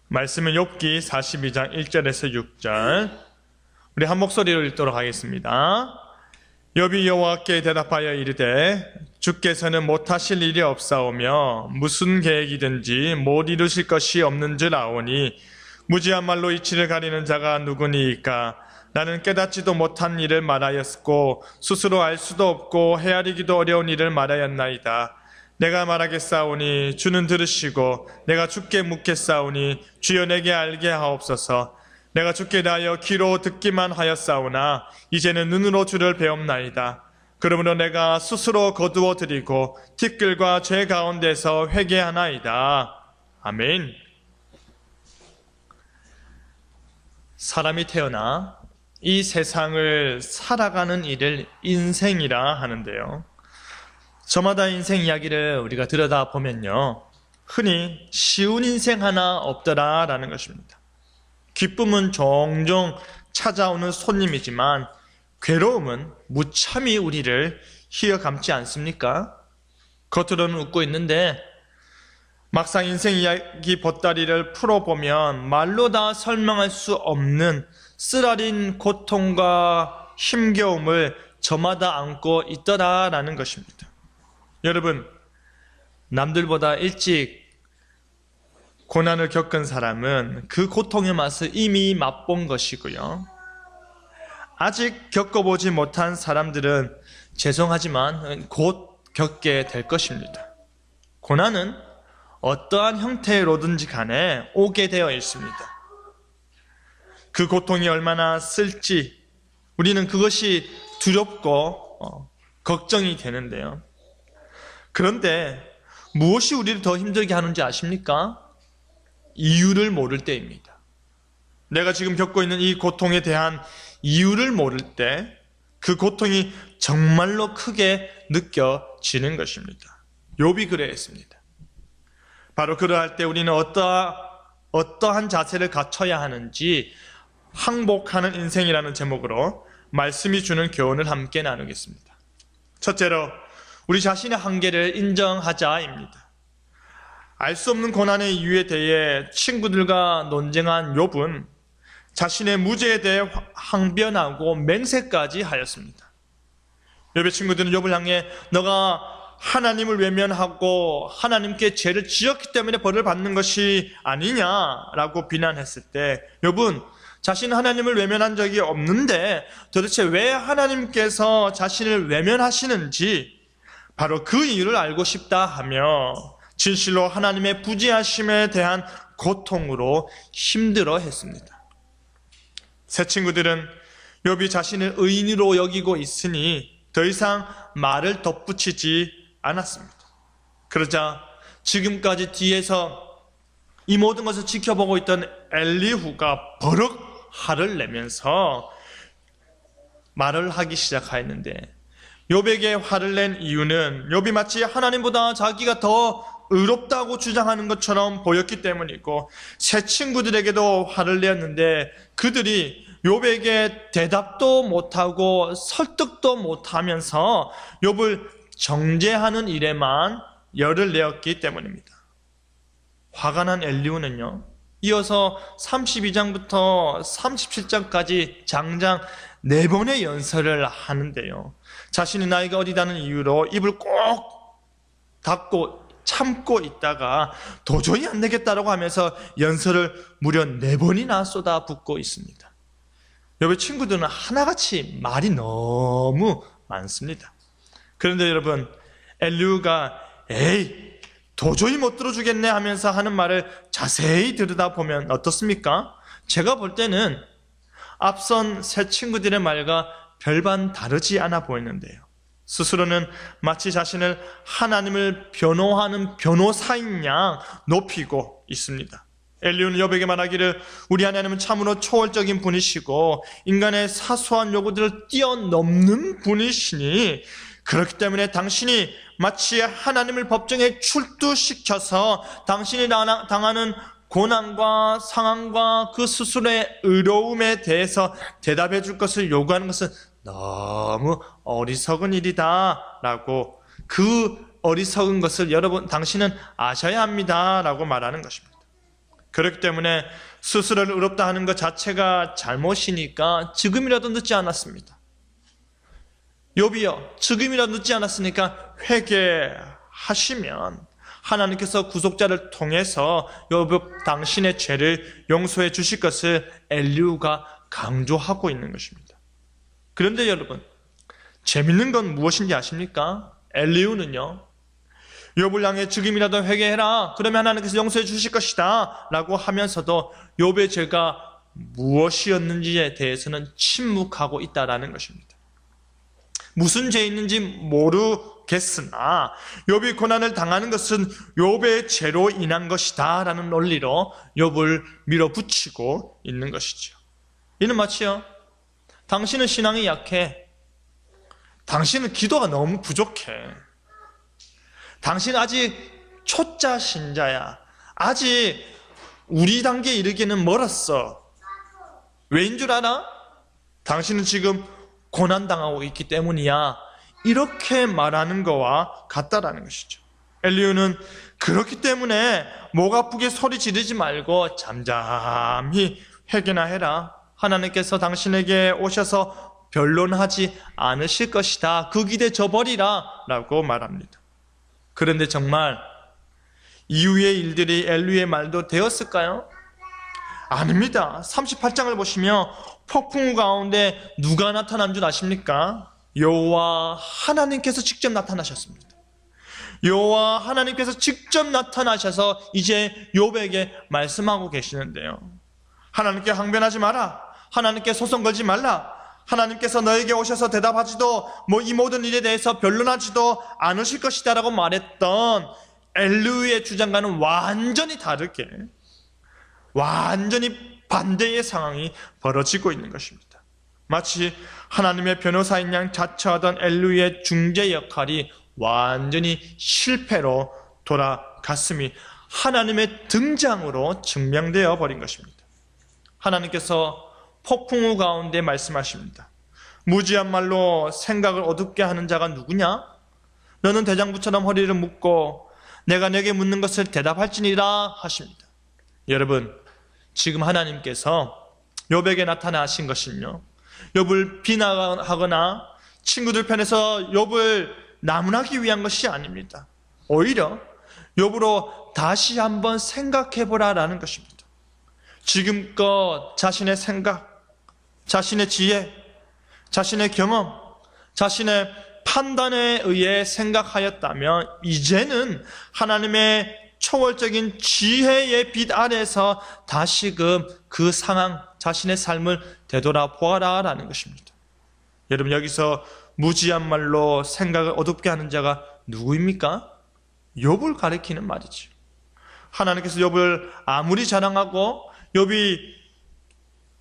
말씀은 욥기 42장 1절에서 6절. 우리 한 목소리로 읽도록 하겠습니다. 욥이 여호와께 대답하여 이르되 주께서는 못하실 일이 없사오며 무슨 계획이든지 못 이루실 것이 없는 줄 아오니 무지한 말로 이치를 가리는 자가 누구니이까. 나는 깨닫지도 못한 일을 말하였고 스스로 알 수도 없고 헤아리기도 어려운 일을 말하였나이다. 내가 말하겠사오니 주는 들으시고 내가 주께 묻겠사오니 주여 내게 알게 하옵소서. 내가 주께 대하여 귀로 듣기만 하였사오나 이제는 눈으로 주를 배움나이다. 그러므로 내가 스스로 거두어 드리고 티끌과 죄 가운데서 회개하나이다. 아멘. 사람이 태어나 이 세상을 살아가는 일을 인생이라 하는데요, 저마다 인생 이야기를 우리가 들여다보면요, 흔히 쉬운 인생 하나 없더라라는 것입니다. 기쁨은 종종 찾아오는 손님이지만 괴로움은 무참히 우리를 휘어감지 않습니까? 겉으로는 웃고 있는데 막상 인생 이야기 보따리를 풀어보면 말로 다 설명할 수 없는 쓰라린 고통과 힘겨움을 저마다 안고 있더라라는 것입니다. 여러분, 남들보다 일찍 고난을 겪은 사람은 그 고통의 맛을 이미 맛본 것이고요, 아직 겪어보지 못한 사람들은 죄송하지만 곧 겪게 될 것입니다. 고난은 어떠한 형태로든지 간에 오게 되어 있습니다. 그 고통이 얼마나 쓸지 우리는 그것이 두렵고 걱정이 되는데요, 그런데 무엇이 우리를 더 힘들게 하는지 아십니까? 이유를 모를 때입니다. 내가 지금 겪고 있는 이 고통에 대한 이유를 모를 때 그 고통이 정말로 크게 느껴지는 것입니다. 욥이 그래했습니다. 바로 그러할 때 우리는 어떠한 자세를 갖춰야 하는지 항복하는 인생이라는 제목으로 말씀이 주는 교훈을 함께 나누겠습니다. 첫째로, 우리 자신의 한계를 인정하자입니다. 알 수 없는 고난의 이유에 대해 친구들과 논쟁한 욥은 자신의 무죄에 대해 항변하고 맹세까지 하였습니다. 욥의 친구들은 욥을 향해 너가 하나님을 외면하고 하나님께 죄를 지었기 때문에 벌을 받는 것이 아니냐라고 비난했을 때 욥은 자신은 하나님을 외면한 적이 없는데 도대체 왜 하나님께서 자신을 외면하시는지 바로 그 이유를 알고 싶다 하며 진실로 하나님의 부지하심에 대한 고통으로 힘들어 했습니다. 새 친구들은 욥이 자신을 의인으로 여기고 있으니 더 이상 말을 덧붙이지 않았습니다. 그러자 지금까지 뒤에서 이 모든 것을 지켜보고 있던 엘리후가 버럭 화를 내면서 말을 하기 시작하였는데, 욥에게 화를 낸 이유는 욥이 마치 하나님보다 자기가 더 의롭다고 주장하는 것처럼 보였기 때문이고, 새 친구들에게도 화를 내었는데 그들이 욥에게 대답도 못하고 설득도 못하면서 욥을 정죄하는 일에만 열을 내었기 때문입니다. 화가 난 엘리후는요, 이어서 32장부터 37장까지 장장 4번의 연설을 하는데요, 자신이 나이가 어리다는 이유로 입을 꼭 닫고 참고 있다가 도저히 안 되겠다라고 하면서 연설을 무려 4번이나 쏟아붓고 있습니다. 욥의 친구들은 하나같이 말이 너무 많습니다. 그런데 여러분, 엘리후가 에이 도저히 못 들어주겠네 하면서 하는 말을 자세히 들여다보면 어떻습니까? 제가 볼 때는 앞선 새 친구들의 말과 별반 다르지 않아 보이는데요, 스스로는 마치 자신을 하나님을 변호하는 변호사인 양 높이고 있습니다. 엘리후는 욥에게 말하기를 우리 하나님은 참으로 초월적인 분이시고 인간의 사소한 요구들을 뛰어넘는 분이시니 그렇기 때문에 당신이 마치 하나님을 법정에 출두시켜서 당신이 당하는 고난과 상황과 그 스스로의 의로움에 대해서 대답해 줄 것을 요구하는 것은 너무 어리석은 일이다 라고, 그 어리석은 것을 여러분 당신은 아셔야 합니다 라고 말하는 것입니다. 그렇기 때문에 스스로를 의롭다 하는 것 자체가 잘못이니까 지금이라도 늦지 않았습니다. 욥이여, 지금이라도 늦지 않았으니까 회개하시면 하나님께서 구속자를 통해서 욥 당신의 죄를 용서해 주실 것을 엘리후가 강조하고 있는 것입니다. 그런데 여러분, 재밌는 건 무엇인지 아십니까? 엘리후는요, 욥을 향해 지금이라도 회개해라, 그러면 하나님께서 용서해 주실 것이다 라고 하면서도 욥의 죄가 무엇이었는지에 대해서는 침묵하고 있다라는 것입니다. 무슨 죄 있는지 모르겠으나 욥이 고난을 당하는 것은 욥의 죄로 인한 것이다 라는 논리로 욥을 밀어붙이고 있는 것이죠. 이는 마치요, 당신은 신앙이 약해, 당신은 기도가 너무 부족해, 당신 아직 초짜 신자야, 아직 우리 단계에 이르기는 멀었어. 왜인 줄 알아? 당신은 지금 고난당하고 있기 때문이야, 이렇게 말하는 거와 같다라는 것이죠. 엘리후는 그렇기 때문에 목 아프게 소리 지르지 말고 잠잠히 회개나 해라, 하나님께서 당신에게 오셔서 변론하지 않으실 것이다, 그 기대 저버리라 라고 말합니다. 그런데 정말 이후의 일들이 엘리후의 말도 되었을까요? 아닙니다. 38장을 보시면 폭풍우 가운데 누가 나타난 줄 아십니까? 여호와 하나님께서 직접 나타나셨습니다. 여호와 하나님께서 직접 나타나셔서 이제 욥에게 말씀하고 계시는데요, 하나님께 항변하지 마라, 하나님께 소송 걸지 말라, 하나님께서 너에게 오셔서 대답하지도 이 모든 일에 대해서 변론하지도 않으실 것이다 라고 말했던 엘리후의 주장과는 완전히 다르게, 완전히 반대의 상황이 벌어지고 있는 것입니다. 마치 하나님의 변호사인 양 자처하던 엘리후의 중재 역할이 완전히 실패로 돌아갔음이 하나님의 등장으로 증명되어 버린 것입니다. 하나님께서 폭풍우 가운데 말씀하십니다. 무지한 말로 생각을 어둡게 하는 자가 누구냐? 너는 대장부처럼 허리를 묶고 내가 내게 묻는 것을 대답할지니라 하십니다. 여러분, 지금 하나님께서 욥에게 나타나신 것은요, 욥을 비난하거나 친구들 편에서 욥을 나무라기 위한 것이 아닙니다. 오히려 욥으로 다시 한번 생각해보라라는 것입니다. 지금껏 자신의 생각, 자신의 지혜, 자신의 경험, 자신의 판단에 의해 생각하였다면 이제는 하나님의 초월적인 지혜의 빛 아래서 다시금 그 상황, 자신의 삶을 되돌아보아라 라는 것입니다. 여러분, 여기서 무지한 말로 생각을 어둡게 하는 자가 누구입니까? 욥을 가리키는 말이죠. 하나님께서 욥을 아무리 자랑하고 욥이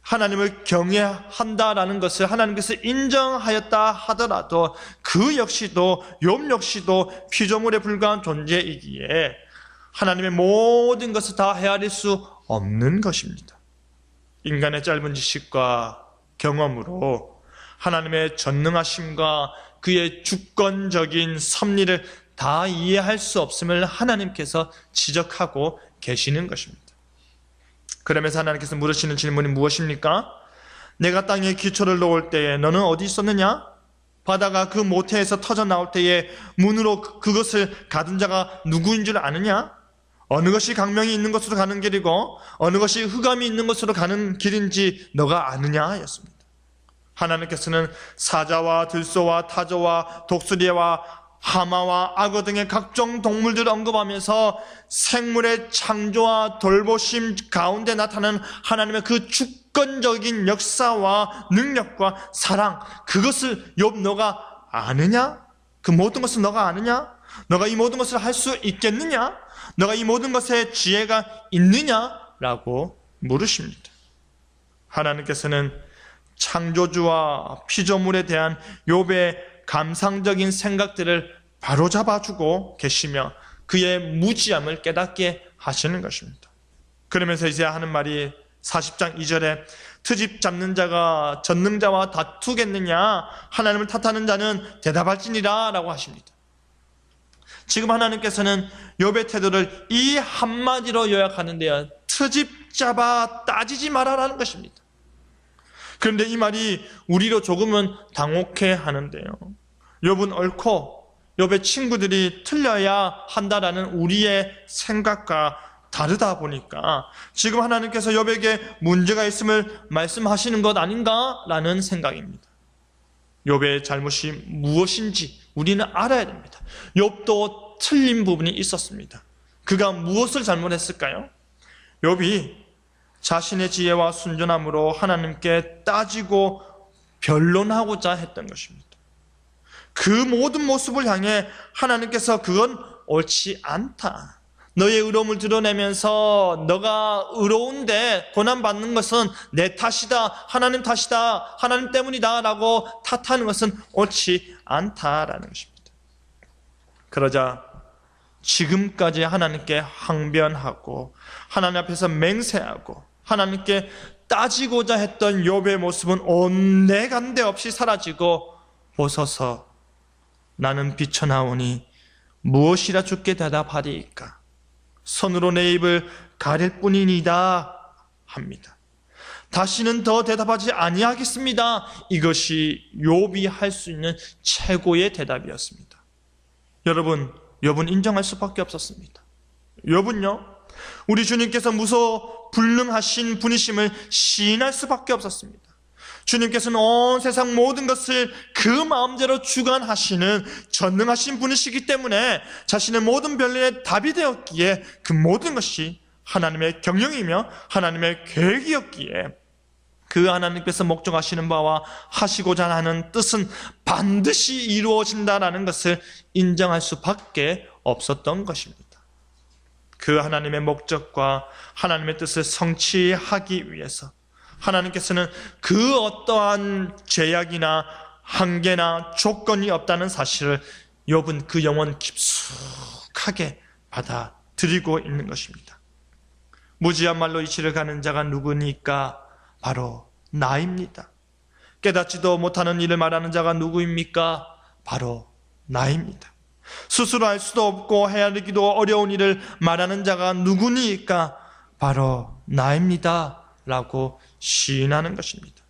하나님을 경외한다라는 것을 하나님께서 인정하였다 하더라도 그 역시도, 욥 역시도 피조물에 불과한 존재이기에 하나님의 모든 것을 다 헤아릴 수 없는 것입니다. 인간의 짧은 지식과 경험으로 하나님의 전능하심과 그의 주권적인 섭리를 다 이해할 수 없음을 하나님께서 지적하고 계시는 것입니다. 그러면서 하나님께서 물으시는 질문이 무엇입니까? 내가 땅에 기초를 놓을 때에 너는 어디 있었느냐? 바다가 그 모태에서 터져 나올 때에 문으로 그것을 가둔 자가 누구인 줄 아느냐? 어느 것이 강명이 있는 곳으로 가는 길이고 어느 것이 흑암이 있는 곳으로 가는 길인지 너가 아느냐 하였습니다. 하나님께서는 사자와 들소와 타조와 독수리와 하마와 악어 등의 각종 동물들을 언급하면서 생물의 창조와 돌보심 가운데 나타나는 하나님의 그 주권적인 역사와 능력과 사랑, 그것을 욥 너가 아느냐? 그 모든 것을 너가 아느냐? 너가 이 모든 것을 할 수 있겠느냐? 너가 이 모든 것에 지혜가 있느냐? 라고 물으십니다. 하나님께서는 창조주와 피조물에 대한 욥의 감상적인 생각들을 바로잡아주고 계시며 그의 무지함을 깨닫게 하시는 것입니다. 그러면서 이제 하는 말이 40장 2절에 트집 잡는 자가 전능자와 다투겠느냐? 하나님을 탓하는 자는 대답할지니라 라고 하십니다. 지금 하나님께서는 욥의 태도를 이 한마디로 요약하는데요, 트집 잡아 따지지 말아라는 것입니다. 그런데 이 말이 우리로 조금은 당혹해 하는데요, 욥은 옳고 욥의 친구들이 틀려야 한다라는 우리의 생각과 다르다 보니까 지금 하나님께서 욥에게 문제가 있음을 말씀하시는 것 아닌가라는 생각입니다. 욥의 잘못이 무엇인지 우리는 알아야 됩니다. 욥도 틀린 부분이 있었습니다. 그가 무엇을 잘못했을까요? 욥이 자신의 지혜와 순전함으로 하나님께 따지고 변론하고자 했던 것입니다. 그 모든 모습을 향해 하나님께서 그건 옳지 않다, 너의 의로움을 드러내면서 너가 의로운데 고난받는 것은 내 탓이다, 하나님 탓이다, 하나님 때문이다 라고 탓하는 것은 옳지 않다라는 것입니다. 그러자 지금까지 하나님께 항변하고 하나님 앞에서 맹세하고 하나님께 따지고자 했던 욥의 모습은 온데간데 없이 사라지고, 보소서 나는 비쳐나오니 무엇이라 주께 대답하리이까, 손으로 내 입을 가릴 뿐이니이다 합니다. 다시는 더 대답하지 아니하겠습니다. 이것이 욥이 할 수 있는 최고의 대답이었습니다. 여러분, 욥은 인정할 수밖에 없었습니다. 욥은요, 우리 주님께서 무소불능하신 분이심을 시인할 수밖에 없었습니다. 주님께서는 온 세상 모든 것을 그 마음대로 주관하시는 전능하신 분이시기 때문에 자신의 모든 변론에 답이 되었기에 그 모든 것이 하나님의 경영이며 하나님의 계획이었기에 그 하나님께서 목적하시는 바와 하시고자 하는 뜻은 반드시 이루어진다라는 것을 인정할 수밖에 없었던 것입니다. 그 하나님의 목적과 하나님의 뜻을 성취하기 위해서 하나님께서는 그 어떠한 제약이나 한계나 조건이 없다는 사실을 욥은 그 영혼 깊숙하게 받아들이고 있는 것입니다. 무지한 말로 이치를 가는 자가 누구니까? 바로 나입니다. 깨닫지도 못하는 일을 말하는 자가 누구입니까? 바로 나입니다. 스스로 알 수도 없고 헤아리기도 어려운 일을 말하는 자가 누구니까? 바로 나입니다 라고 시인하는 것입니다.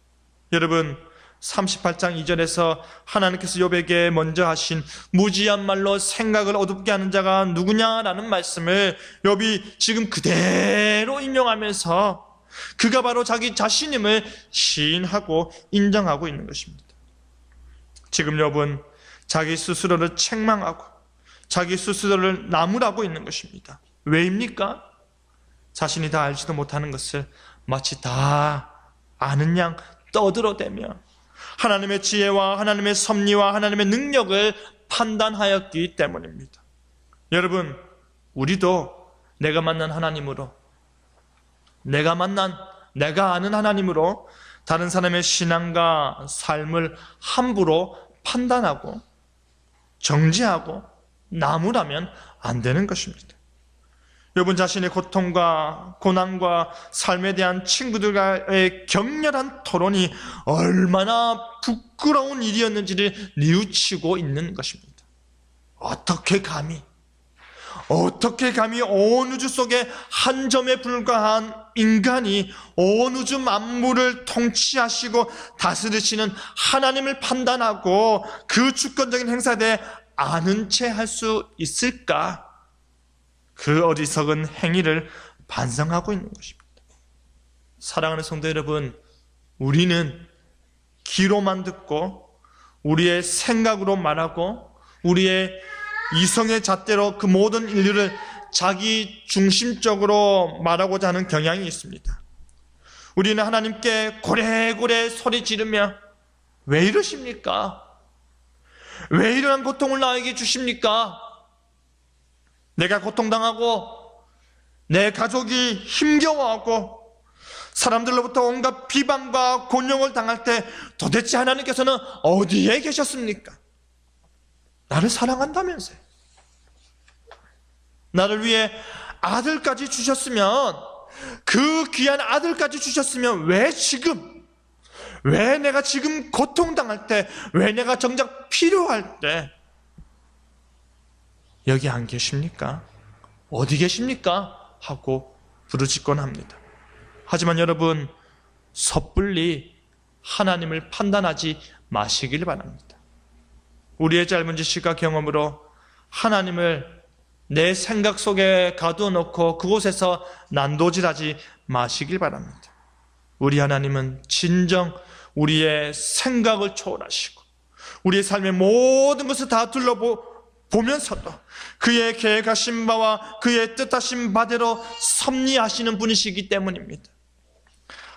여러분, 38장 2절에서 하나님께서 욥에게 먼저 하신 무지한 말로 생각을 어둡게 하는 자가 누구냐라는 말씀을 욥이 지금 그대로 인용하면서 그가 바로 자기 자신임을 시인하고 인정하고 있는 것입니다. 지금 욥은 자기 스스로를 책망하고 자기 스스로를 나무라고 있는 것입니다. 왜입니까? 자신이 다 알지도 못하는 것을 마치 다 아는 양 떠들어대며 하나님의 지혜와 하나님의 섭리와 하나님의 능력을 판단하였기 때문입니다. 여러분, 우리도 내가 만난 하나님으로, 내가 아는 하나님으로 다른 사람의 신앙과 삶을 함부로 판단하고 정죄하고 나무라면 안 되는 것입니다. 여러분, 자신의 고통과 고난과 삶에 대한 친구들과의 격렬한 토론이 얼마나 부끄러운 일이었는지를 뉘우치고 있는 것입니다. 어떻게 감히 온 우주 속에 한 점에 불과한 인간이 온 우주 만물을 통치하시고 다스리시는 하나님을 판단하고 그 주권적인 행사에 대해 아는 채 할 수 있을까? 그 어리석은 행위를 반성하고 있는 것입니다. 사랑하는 성도 여러분, 우리는 귀로만 듣고 우리의 생각으로 말하고 우리의 이성의 잣대로 그 모든 인류를 자기 중심적으로 말하고자 하는 경향이 있습니다. 우리는 하나님께 고래고래 소리 지르며 왜 이러십니까? 왜 이러한 고통을 나에게 주십니까? 내가 고통당하고 내 가족이 힘겨워하고 사람들로부터 온갖 비방과 곤욕을 당할 때 도대체 하나님께서는 어디에 계셨습니까? 나를 사랑한다면서요. 나를 위해 아들까지 주셨으면, 그 귀한 아들까지 주셨으면 왜 내가 지금 고통당할 때, 왜 내가 정작 필요할 때 여기 안 계십니까? 어디 계십니까? 하고 부르짖곤 합니다. 하지만 여러분, 섣불리 하나님을 판단하지 마시길 바랍니다. 우리의 짧은 지식과 경험으로 하나님을 내 생각 속에 가두어 놓고 그곳에서 난도질하지 마시길 바랍니다. 우리 하나님은 진정 우리의 생각을 초월하시고 우리의 삶의 모든 것을 다 둘러보면서도 그의 계획하신 바와 그의 뜻하신 바대로 섭리하시는 분이시기 때문입니다.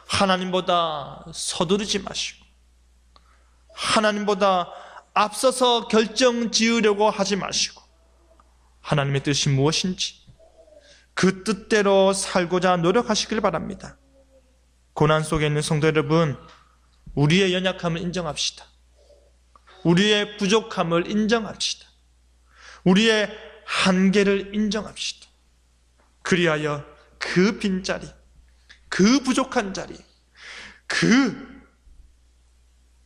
하나님보다 서두르지 마시고 하나님보다 앞서서 결정 지으려고 하지 마시고 하나님의 뜻이 무엇인지 그 뜻대로 살고자 노력하시길 바랍니다. 고난 속에 있는 성도 여러분, 우리의 연약함을 인정합시다. 우리의 부족함을 인정합시다. 우리의 한계를 인정합시다. 그리하여 그 빈자리, 그 부족한 자리, 그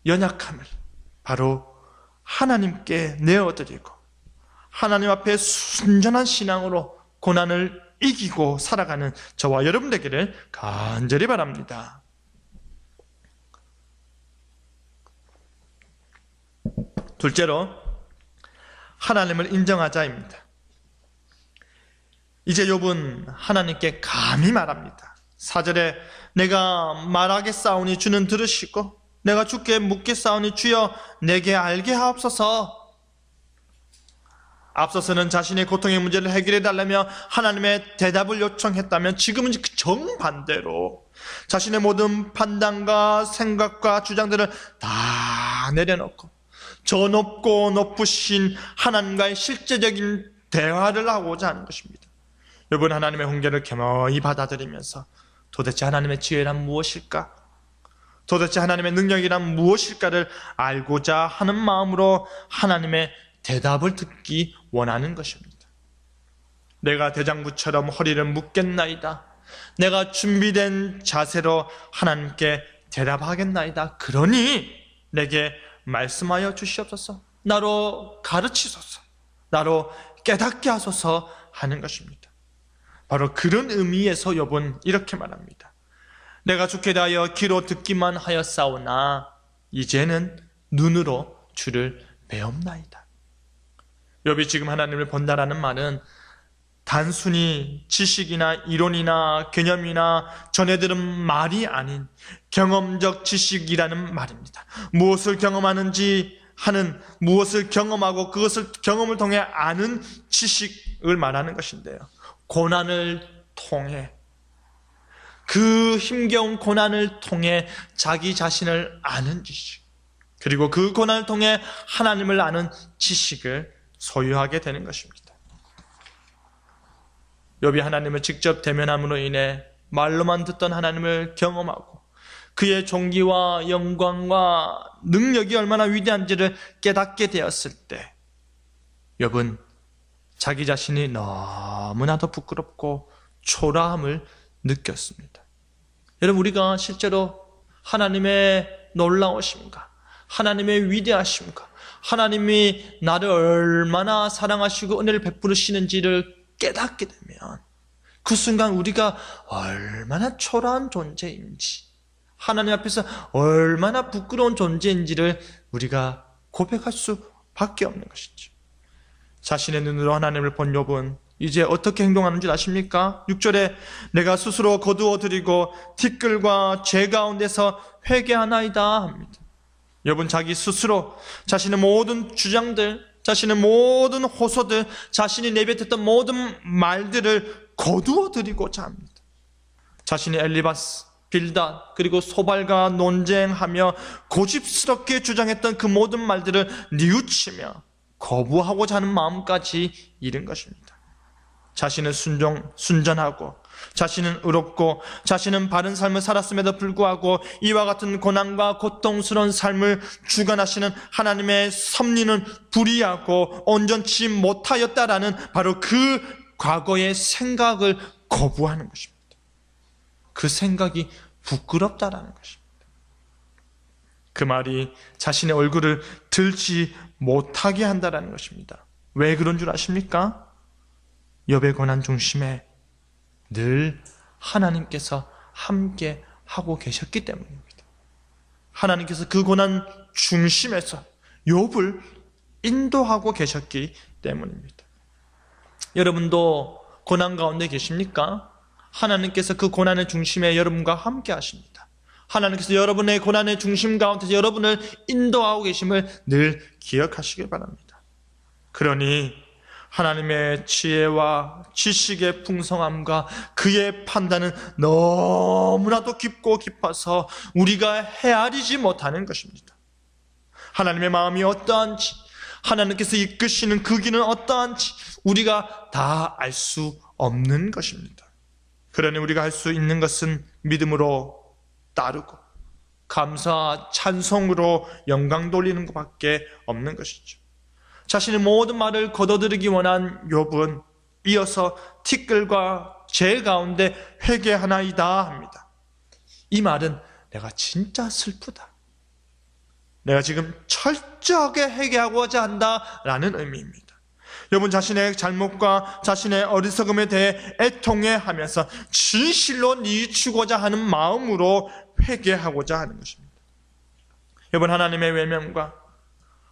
연약함을 바로 하나님께 내어드리고 하나님 앞에 순전한 신앙으로 고난을 이기고 살아가는 저와 여러분 되기를 간절히 바랍니다. 둘째로 하나님을 인정하자입니다. 이제 욥은 하나님께 감히 말합니다. 4절에 내가 말하겠사오니 주는 들으시고 내가 주께 묻겠사오니 주여 내게 알게 하옵소서. 앞서서는 자신의 고통의 문제를 해결해 달라며 하나님의 대답을 요청했다면 지금은 정반대로 자신의 모든 판단과 생각과 주장들을 다 내려놓고 저 높고 높으신 하나님과의 실제적인 대화를 하고자 하는 것입니다. 여러분, 하나님의 훈계를 겸허히 받아들이면서 도대체 하나님의 지혜란 무엇일까? 도대체 하나님의 능력이란 무엇일까를 알고자 하는 마음으로 하나님의 대답을 듣기 원하는 것입니다. 내가 대장부처럼 허리를 묶겠나이다. 내가 준비된 자세로 하나님께 대답하겠나이다. 그러니 내게 말씀하여 주시옵소서. 나로 가르치소서. 나로 깨닫게 하소서 하는 것입니다. 바로 그런 의미에서 욥은 이렇게 말합니다. 내가 주께 대하여 귀로 듣기만 하였사오나 이제는 눈으로 주를 배옵나이다. 욥이 지금 하나님을 본다라는 말은 단순히 지식이나 이론이나 개념이나 전해 들은 말이 아닌 경험적 지식이라는 말입니다. 무엇을 경험하는지 하는, 무엇을 경험하고 그것을 경험을 통해 아는 지식을 말하는 것인데요. 고난을 통해, 그 힘겨운 고난을 통해 자기 자신을 아는 지식, 그리고 그 고난을 통해 하나님을 아는 지식을 소유하게 되는 것입니다. 욥이 하나님을 직접 대면함으로 인해 말로만 듣던 하나님을 경험하고 그의 존귀와 영광과 능력이 얼마나 위대한지를 깨닫게 되었을 때 욥은 자기 자신이 너무나도 부끄럽고 초라함을 느꼈습니다. 여러분, 우리가 실제로 하나님의 놀라우심과 하나님의 위대하심과 하나님이 나를 얼마나 사랑하시고 은혜를 베푸시는지를 깨닫게 되면 그 순간 우리가 얼마나 초라한 존재인지, 하나님 앞에서 얼마나 부끄러운 존재인지를 우리가 고백할 수밖에 없는 것이죠. 자신의 눈으로 하나님을 본 욥은 이제 어떻게 행동하는 줄 아십니까? 6절에 내가 스스로 거두어드리고 티끌과 죄 가운데서 회개하나이다 합니다. 욥은 자기 스스로 자신의 모든 주장들, 자신의 모든 호소들, 자신이 내뱉었던 모든 말들을 거두어드리고자 합니다. 자신이 엘리바스, 빌닷, 그리고 소발과 논쟁하며 고집스럽게 주장했던 그 모든 말들을 뉘우치며 거부하고자 하는 마음까지 이른 것입니다. 자신은 순전하고 자신은 의롭고 자신은 바른 삶을 살았음에도 불구하고 이와 같은 고난과 고통스러운 삶을 주관하시는 하나님의 섭리는 불의하고 온전치 못하였다라는 바로 그 과거의 생각을 거부하는 것입니다. 그 생각이 부끄럽다라는 것입니다. 그 말이 자신의 얼굴을 들지 못하게 한다라는 것입니다. 왜 그런 줄 아십니까? 욥의 고난 중심에 늘 하나님께서 함께 하고 계셨기 때문입니다. 하나님께서 그 고난 중심에서 욥을 인도하고 계셨기 때문입니다. 여러분도 고난 가운데 계십니까? 하나님께서 그 고난의 중심에 여러분과 함께 하십니다. 하나님께서 여러분의 고난의 중심 가운데서 여러분을 인도하고 계심을 늘 기억하시길 바랍니다. 그러니 하나님의 지혜와 지식의 풍성함과 그의 판단은 너무나도 깊고 깊어서 우리가 헤아리지 못하는 것입니다. 하나님의 마음이 어떠한지, 하나님께서 이끄시는 그 길은 어떠한지 우리가 다 알 수 없는 것입니다. 그러니 우리가 할 수 있는 것은 믿음으로 따르고 감사와 찬송으로 영광 돌리는 것밖에 없는 것이죠. 자신의 모든 말을 거둬들이기 원한 욥은 이어서 티끌과 재 가운데 회개하나이다 합니다. 이 말은 내가 진짜 슬프다, 내가 지금 철저하게 회개하고자 한다라는 의미입니다. 욥은 자신의 잘못과 자신의 어리석음에 대해 애통해하면서 진실로 뉘우치고자 하는 마음으로 회개하고자 하는 것입니다. 욥은 하나님의 외면과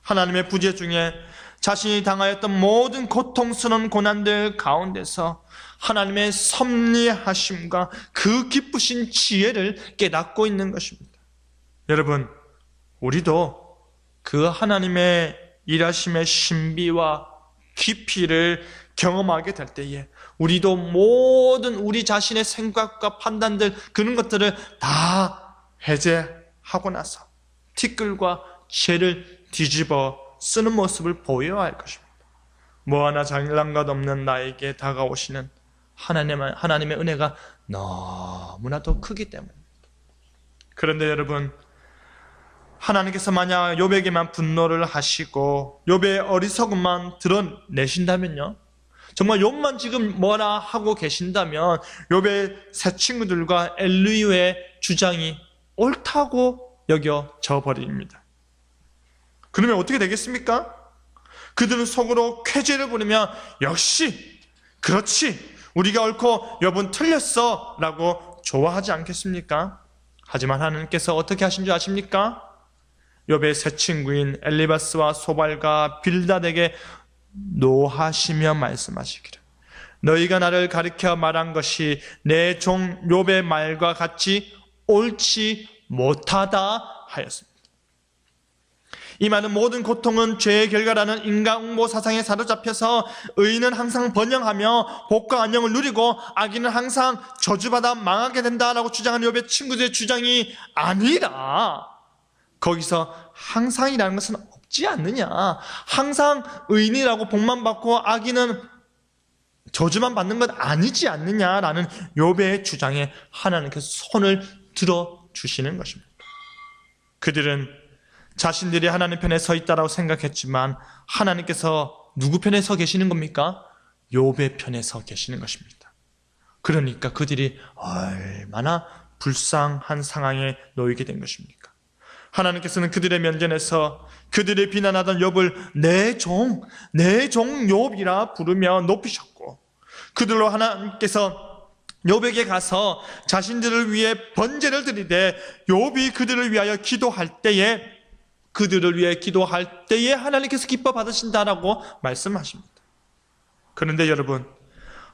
하나님의 부재 중에 자신이 당하였던 모든 고통스러운 고난들 가운데서 하나님의 섭리하심과 그 기쁘신 지혜를 깨닫고 있는 것입니다. 여러분, 우리도 그 하나님의 일하심의 신비와 깊이를 경험하게 될 때에 우리도 모든 우리 자신의 생각과 판단들, 그런 것들을 다 해제하고 나서 티끌과 재를 뒤집어 쓰는 모습을 보여야 할 것입니다. 뭐 하나 잘난 것 없는 나에게 다가오시는 하나님의 은혜가 너무나도 크기 때문입니다. 그런데 여러분, 하나님께서 만약 욥에게만 분노를 하시고 욥의 어리석음만 드러내신다면요, 정말 욥만 지금 뭐라 하고 계신다면 욥의 새 친구들과 엘리후의 주장이 옳다고 여겨져 버립니다. 그러면 어떻게 되겠습니까? 그들은 속으로 쾌재를 부리며 역시 그렇지, 우리가 옳고 욥은 틀렸어 라고 좋아하지 않겠습니까? 하지만 하나님께서 어떻게 하신 줄 아십니까? 욥의 새 친구인 엘리바스와 소발과 빌닷에게 노하시며 말씀하시기를, 너희가 나를 가리켜 말한 것이 내 종 욥의 말과 같이 옳지 못하다 하였습니다. 이 말은 모든 고통은 죄의 결과라는 인간응보 사상에 사로잡혀서 의인은 항상 번영하며 복과 안녕을 누리고 악인은 항상 저주받아 망하게 된다라고 주장하는 욥의 친구들의 주장이 아니라, 거기서 항상이라는 것은 없지 않느냐, 항상 의인이라고 복만 받고 악인은 저주만 받는 것 아니지 않느냐라는 욥의 주장에 하나님께서 손을 들어주시는 것입니다. 그들은 자신들이 하나님 편에 서 있다라고 생각했지만 하나님께서 누구 편에 서 계시는 겁니까? 욥의 편에 서 계시는 것입니다. 그러니까 그들이 얼마나 불쌍한 상황에 놓이게 된 것입니까? 하나님께서는 그들의 면전에서 그들이 비난하던 욥을 내 종 욥이라 부르며 높이셨고, 그들로 하나님께서 욥에게 가서 자신들을 위해 번제를 드리되 욥이 그들을 위하여 기도할 때에 하나님께서 기뻐 받으신다라고 말씀하십니다. 그런데 여러분,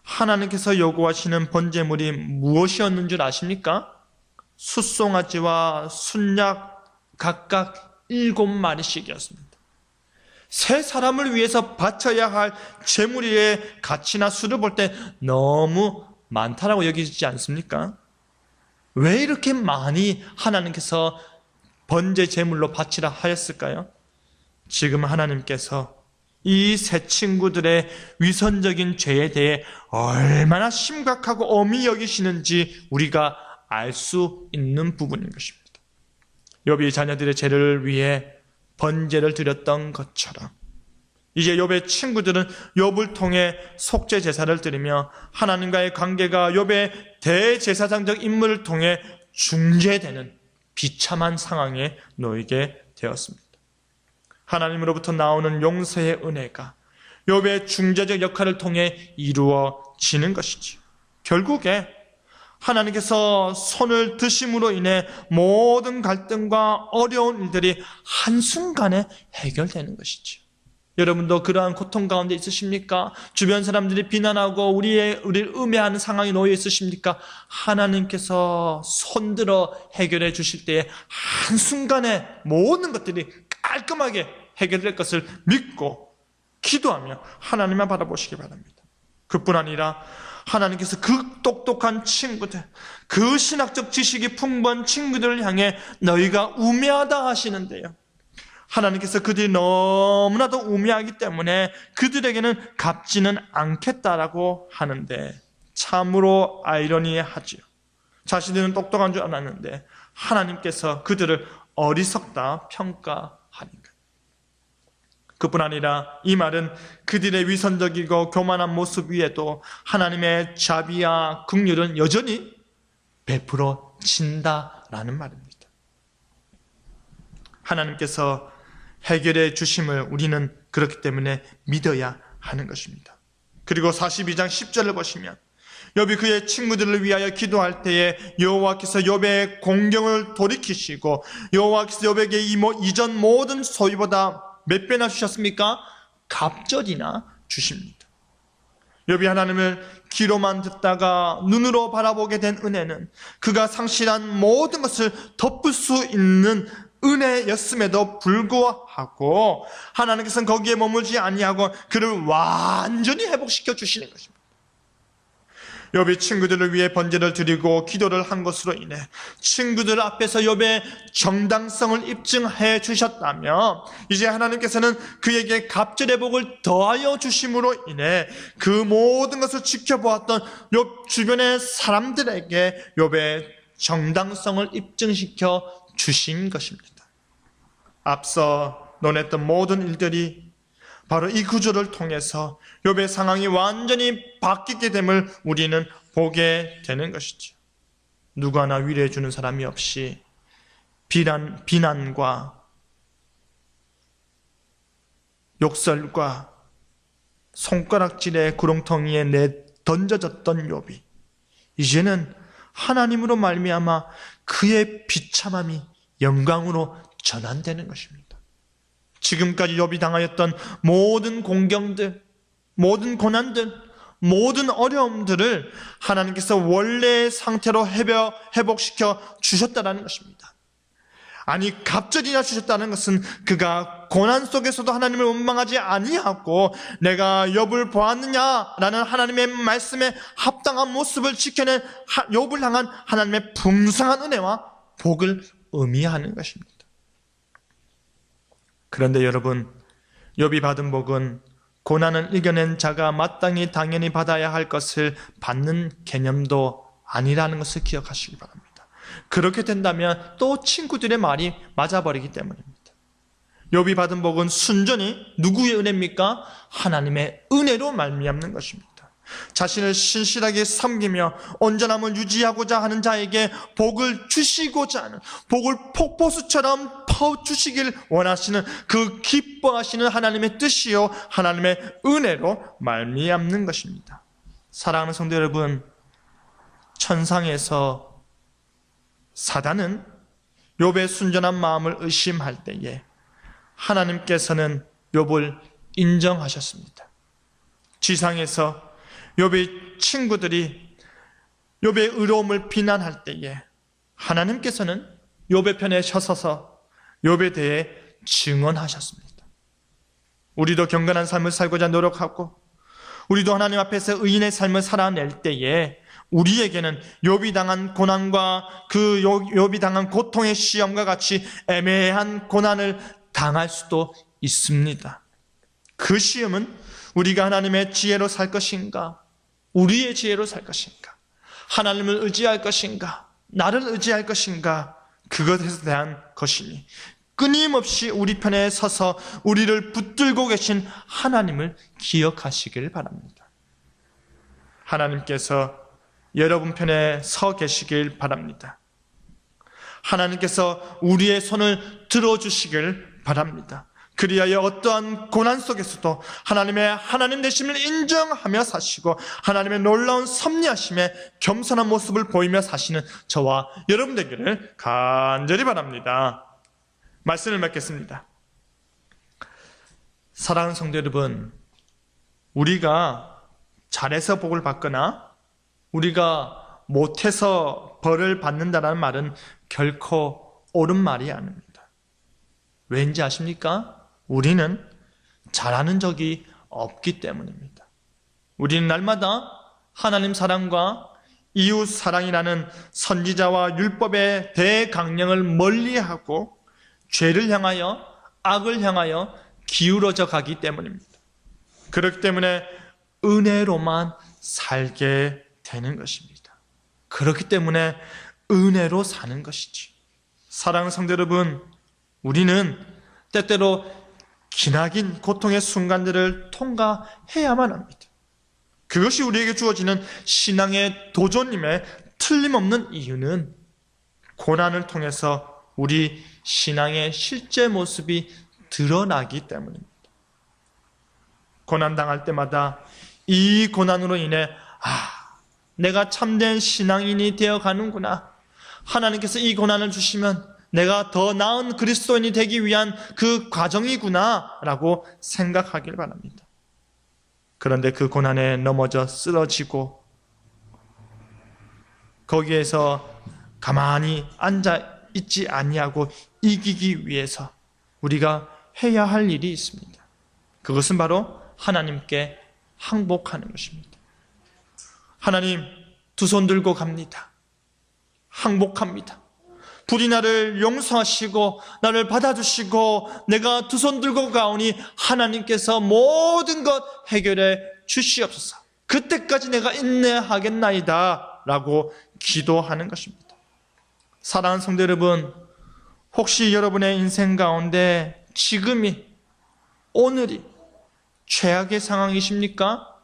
하나님께서 요구하시는 번제물이 무엇이었는 줄 아십니까? 숫송아지와 순양 각각 7마리씩이었습니다. 세 사람을 위해서 바쳐야 할 제물의 가치나 수를 볼 때 너무 많다라고 여기지 않습니까? 왜 이렇게 많이 하나님께서 번제 제물로 바치라 하였을까요? 지금 하나님께서 이 세 친구들의 위선적인 죄에 대해 얼마나 심각하고 엄히 여기시는지 우리가 알 수 있는 부분인 것입니다. 욥이 자녀들의 죄를 위해 번제를 드렸던 것처럼 이제 욥의 친구들은 욥을 통해 속죄 제사를 드리며 하나님과의 관계가 욥의 대제사장적 임무를 통해 중재되는 비참한 상황에 놓이게 되었습니다. 하나님으로부터 나오는 용서의 은혜가 욥의 중재적 역할을 통해 이루어지는 것이지요. 결국에 하나님께서 손을 드심으로 인해 모든 갈등과 어려운 일들이 한순간에 해결되는 것이지요. 여러분도 그러한 고통 가운데 있으십니까? 주변 사람들이 비난하고 우리를 음해하는 상황에 놓여 있으십니까? 하나님께서 손들어 해결해 주실 때에 한순간에 모든 것들이 깔끔하게 해결될 것을 믿고 기도하며 하나님만 바라보시기 바랍니다. 그뿐 아니라 하나님께서 그 똑똑한 친구들, 그 신학적 지식이 풍부한 친구들을 향해 너희가 우매하다 하시는데요, 하나님께서 그들이 너무나도 우매하기 때문에 그들에게는 갚지는 않겠다라고 하는데 참으로 아이러니하지요. 자신들은 똑똑한 줄 알았는데 하나님께서 그들을 어리석다 평가하니까. 그뿐 아니라 이 말은 그들의 위선적이고 교만한 모습 위에도 하나님의 자비와 긍휼은 여전히 베풀어진다라는 말입니다. 하나님께서 해결해 주심을 우리는 그렇기 때문에 믿어야 하는 것입니다. 그리고 42장 10절을 보시면 욥이 그의 친구들을 위하여 기도할 때에 여호와께서 욥의 공경을 돌이키시고 여호와께서 욥에게 이전 모든 소유보다 몇 배나 주셨습니까? 갑절이나 주십니다. 욥이 하나님을 귀로만 듣다가 눈으로 바라보게 된 은혜는 그가 상실한 모든 것을 덮을 수 있는 은혜였음에도 불구하고 하나님께서는 거기에 머물지 아니하고 그를 완전히 회복시켜 주시는 것입니다. 욥이 친구들을 위해 번제를 드리고 기도를 한 것으로 인해 친구들 앞에서 욥의 정당성을 입증해 주셨다면 이제 하나님께서는 그에게 갑절의 복을 더하여 주심으로 인해 그 모든 것을 지켜보았던 욥 주변의 사람들에게 욥의 정당성을 입증시켜 주신 것입니다. 앞서 논했던 모든 일들이 바로 이 구조를 통해서 욥의 상황이 완전히 바뀌게 됨을 우리는 보게 되는 것이죠. 누구 하나 위로해 주는 사람이 없이 비난과 욕설과 손가락질의 구렁텅이에 던져졌던 욥이 이제는 하나님으로 말미암아 그의 비참함이 영광으로 전환되는 것입니다. 지금까지 욥이 당하였던 모든 공경들, 모든 고난들, 모든 어려움들을 하나님께서 원래의 상태로 회복시켜 주셨다는 것입니다. 아니 갑절이나 주셨다는 것은 그가 고난 속에서도 하나님을 원망하지 아니하고 내가 욥을 보았느냐라는 하나님의 말씀에 합당한 모습을 지켜낸 욥을 향한 하나님의 풍성한 은혜와 복을 의미하는 것입니다. 그런데 여러분, 욥이 받은 복은 고난을 이겨낸 자가 마땅히 당연히 받아야 할 것을 받는 개념도 아니라는 것을 기억하시기 바랍니다. 그렇게 된다면 또 친구들의 말이 맞아버리기 때문입니다. 욥이 받은 복은 순전히 누구의 은혜입니까? 하나님의 은혜로 말미암는 것입니다. 자신을 신실하게 섬기며 온전함을 유지하고자 하는 자에게 복을 주시고자 하는, 복을 폭포수처럼 퍼주시길 원하시는 그 기뻐하시는 하나님의 뜻이요 하나님의 은혜로 말미암는 것입니다. 사랑하는 성도 여러분, 천상에서 사단은 욥의 순전한 마음을 의심할 때에 하나님께서는 욥을 인정하셨습니다. 지상에서 욥의 친구들이 욥의 의로움을 비난할 때에 하나님께서는 욥의 편에 서셔서 욥에 대해 증언하셨습니다. 우리도 경건한 삶을 살고자 노력하고 우리도 하나님 앞에서 의인의 삶을 살아낼 때에 우리에게는 욥이 당한 고난과 그 욥이 당한 고통의 시험과 같이 애매한 고난을 당할 수도 있습니다. 그 시험은 우리가 하나님의 지혜로 살 것인가, 우리의 지혜로 살 것인가, 하나님을 의지할 것인가, 나를 의지할 것인가, 그것에 대한 것이니 끊임없이 우리 편에 서서 우리를 붙들고 계신 하나님을 기억하시길 바랍니다. 하나님께서 여러분 편에 서 계시길 바랍니다. 하나님께서 우리의 손을 들어주시길 바랍니다. 그리하여 어떠한 고난 속에서도 하나님의 하나님 되심을 인정하며 사시고 하나님의 놀라운 섭리하심에 겸손한 모습을 보이며 사시는 저와 여러분 되기를 간절히 바랍니다. 말씀을 맺겠습니다. 사랑하는 성도 여러분, 우리가 잘해서 복을 받거나 우리가 못해서 벌을 받는다는 말은 결코 옳은 말이 아닙니다. 왠지 아십니까? 우리는 잘하는 적이 없기 때문입니다. 우리는 날마다 하나님 사랑과 이웃 사랑이라는 선지자와 율법의 대강령을 멀리하고 죄를 향하여 악을 향하여 기울어져 가기 때문입니다. 그렇기 때문에 은혜로만 살게 되는 것입니다. 그렇기 때문에 은혜로 사는 것이지. 사랑하는 성도 여러분, 우리는 때때로 기나긴 고통의 순간들을 통과해야만 합니다. 그것이 우리에게 주어지는 신앙의 도전임에 틀림없는 이유는 고난을 통해서 우리 신앙의 실제 모습이 드러나기 때문입니다. 고난당할 때마다 이 고난으로 인해 내가 참된 신앙인이 되어가는구나, 하나님께서 이 고난을 주시면 내가 더 나은 그리스도인이 되기 위한 그 과정이구나 라고 생각하길 바랍니다. 그런데 그 고난에 넘어져 쓰러지고 거기에서 가만히 앉아 있지 아니하고 이기기 위해서 우리가 해야 할 일이 있습니다. 그것은 바로 하나님께 항복하는 것입니다. 하나님, 두 손 들고 갑니다. 항복합니다. 불이 나를 용서하시고 나를 받아주시고 내가 두 손 들고 가오니 하나님께서 모든 것 해결해 주시옵소서. 그때까지 내가 인내하겠나이다 라고 기도하는 것입니다. 사랑하는 성도 여러분, 혹시 여러분의 인생 가운데 지금이, 오늘이 최악의 상황이십니까?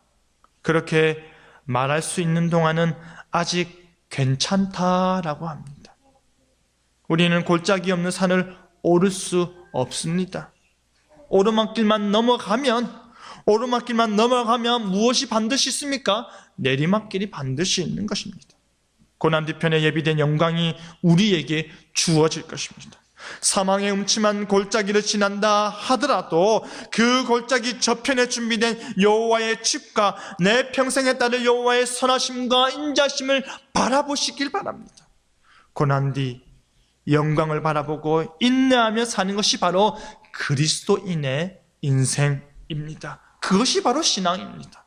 그렇게 말할 수 있는 동안은 아직 괜찮다라고 합니다. 우리는 골짜기 없는 산을 오를 수 없습니다. 오르막길만 넘어가면 무엇이 반드시 있습니까? 내리막길이 반드시 있는 것입니다. 고난 뒤편에 예비된 영광이 우리에게 주어질 것입니다. 사망의 음침한 골짜기를 지난다 하더라도 그 골짜기 저편에 준비된 여호와의 칩과 내 평생에 따를 여호와의 선하심과 인자심을 바라보시길 바랍니다. 고난 뒤 영광을 바라보고 인내하며 사는 것이 바로 그리스도인의 인생입니다. 그것이 바로 신앙입니다.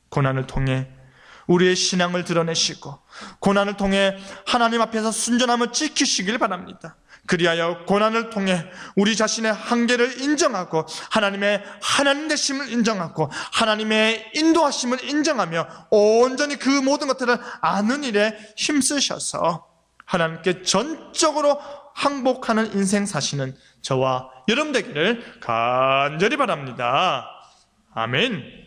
고난을 통해 우리의 신앙을 드러내시고 고난을 통해 하나님 앞에서 순전함을 지키시길 바랍니다. 그리하여 고난을 통해 우리 자신의 한계를 인정하고 하나님의 하나님 되심을 인정하고 하나님의 인도하심을 인정하며 온전히 그 모든 것들을 아는 일에 힘쓰셔서 하나님께 전적으로 항복하는 인생 사시는 저와 여러분 되기를 간절히 바랍니다. 아멘.